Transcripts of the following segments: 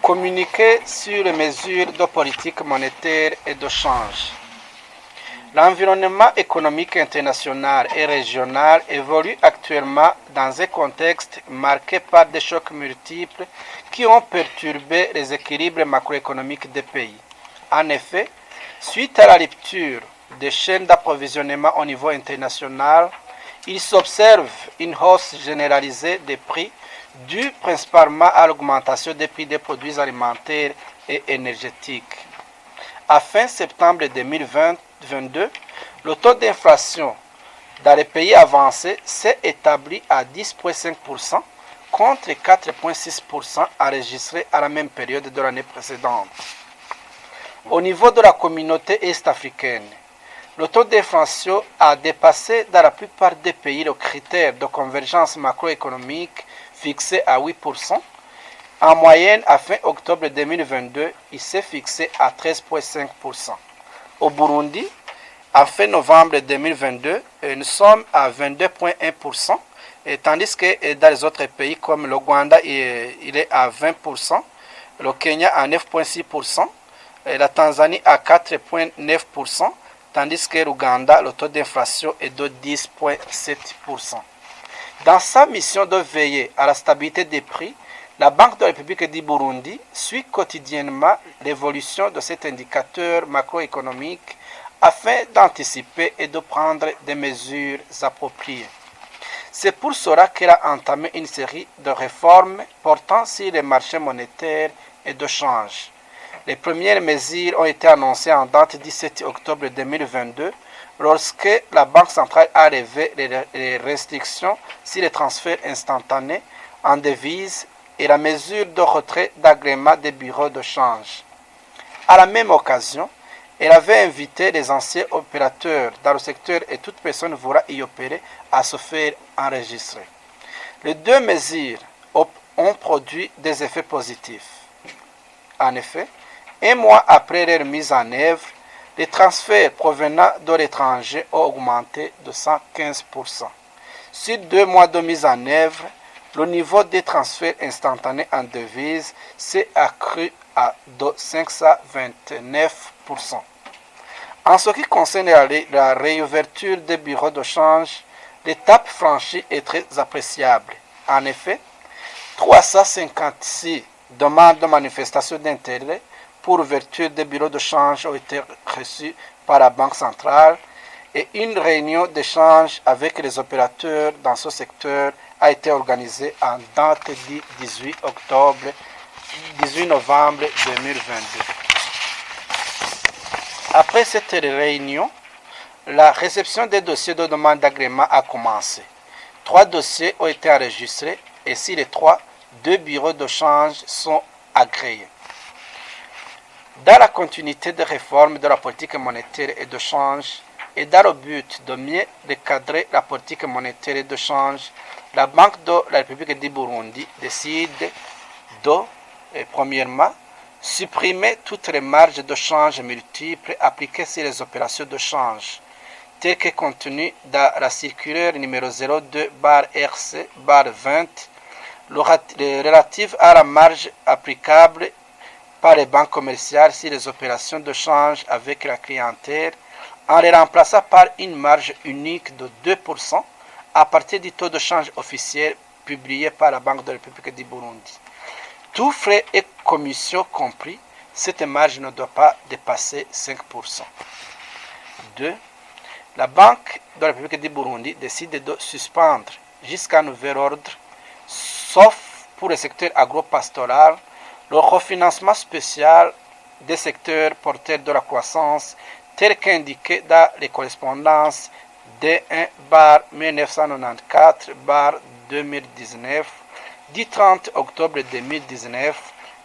Communiqué sur les mesures de politique monétaire et de change. L'environnement économique international et régional évolue actuellement dans un contexte marqué par des chocs multiples qui ont perturbé les équilibres macroéconomiques des pays. En effet, suite à la rupture des chaînes d'approvisionnement au niveau international, il s'observe une hausse généralisée des prix due principalement à l'augmentation des prix des produits alimentaires et énergétiques. À fin septembre 2022, le taux d'inflation dans les pays avancés s'est établi à 10,5% contre 4,6% enregistrés à la même période de l'année précédente. Au niveau de la communauté est-africaine, le taux d'inflation a dépassé dans la plupart des pays le critère de convergence macroéconomique fixé à 8%. En moyenne, à fin octobre 2022, il s'est fixé à 13,5%. Au Burundi, à fin novembre 2022, nous sommes à 22,1%, tandis que dans les autres pays comme le Rwanda, il est à 20%, le Kenya à 9,6%, la Tanzanie à 4,9%, tandis que l'Ouganda, le taux d'inflation est de 10,7%. Dans sa mission de veiller à la stabilité des prix, la Banque de la République du Burundi suit quotidiennement l'évolution de cet indicateur macroéconomique afin d'anticiper et de prendre des mesures appropriées. C'est pour cela qu'elle a entamé une série de réformes portant sur les marchés monétaires et de change. Les premières mesures ont été annoncées en date du 17 octobre 2022 lorsque la Banque centrale a levé les restrictions sur les transferts instantanés en devises et la mesure de retrait d'agrément des bureaux de change. À la même occasion, elle avait invité les anciens opérateurs dans le secteur et toute personne voulant y opérer à se faire enregistrer. Les deux mesures ont produit des effets positifs. En effet, un mois après leur mise en œuvre, les transferts provenant de l'étranger ont augmenté de 115%. Sur 2 mois de mise en œuvre, le niveau des transferts instantanés en devises s'est accru à de 529%. En ce qui concerne la réouverture des bureaux de change, l'étape franchie est très appréciable. En effet, 356 demandes de manifestation d'intérêt pour ouverture des bureaux de change ont été reçues par la Banque centrale et une réunion d'échange avec les opérateurs dans ce secteur a été organisée en date du 18 novembre 2022. Après cette réunion, la réception des dossiers de demande d'agrément a commencé. 3 dossiers ont été enregistrés et sur les 3, 2 bureaux de change sont agréés. Dans la continuité des réformes de la politique monétaire et de change, et dans le but de mieux recadrer la politique monétaire et de change, la Banque de la République du Burundi décide de, premièrement, supprimer toutes les marges de change multiples appliquées sur les opérations de change, telles que contenues dans la circulaire numéro 02/RC/20, relative à la marge applicable par les banques commerciales sur les opérations de change avec la clientèle, en les remplaçant par une marge unique de 2% à partir du taux de change officiel publié par la Banque de la République du Burundi. Tous frais et commissions compris, cette marge ne doit pas dépasser 5%. 2. La Banque de la République du Burundi décide de suspendre jusqu'à nouvel ordre, sauf pour le secteur agropastoral, le refinancement spécial des secteurs porteurs de la croissance tel qu'indiqué dans les correspondances D1/1994/2019 du 30 octobre 2019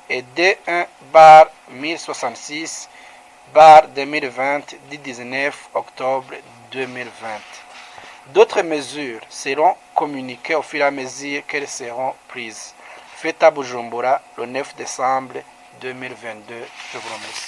et D1/1066/2020 du 19 octobre 2020. D'autres mesures seront communiquées au fur et à mesure qu'elles seront prises. Faites à Bujumbura le 9 décembre 2022. Je vous remercie.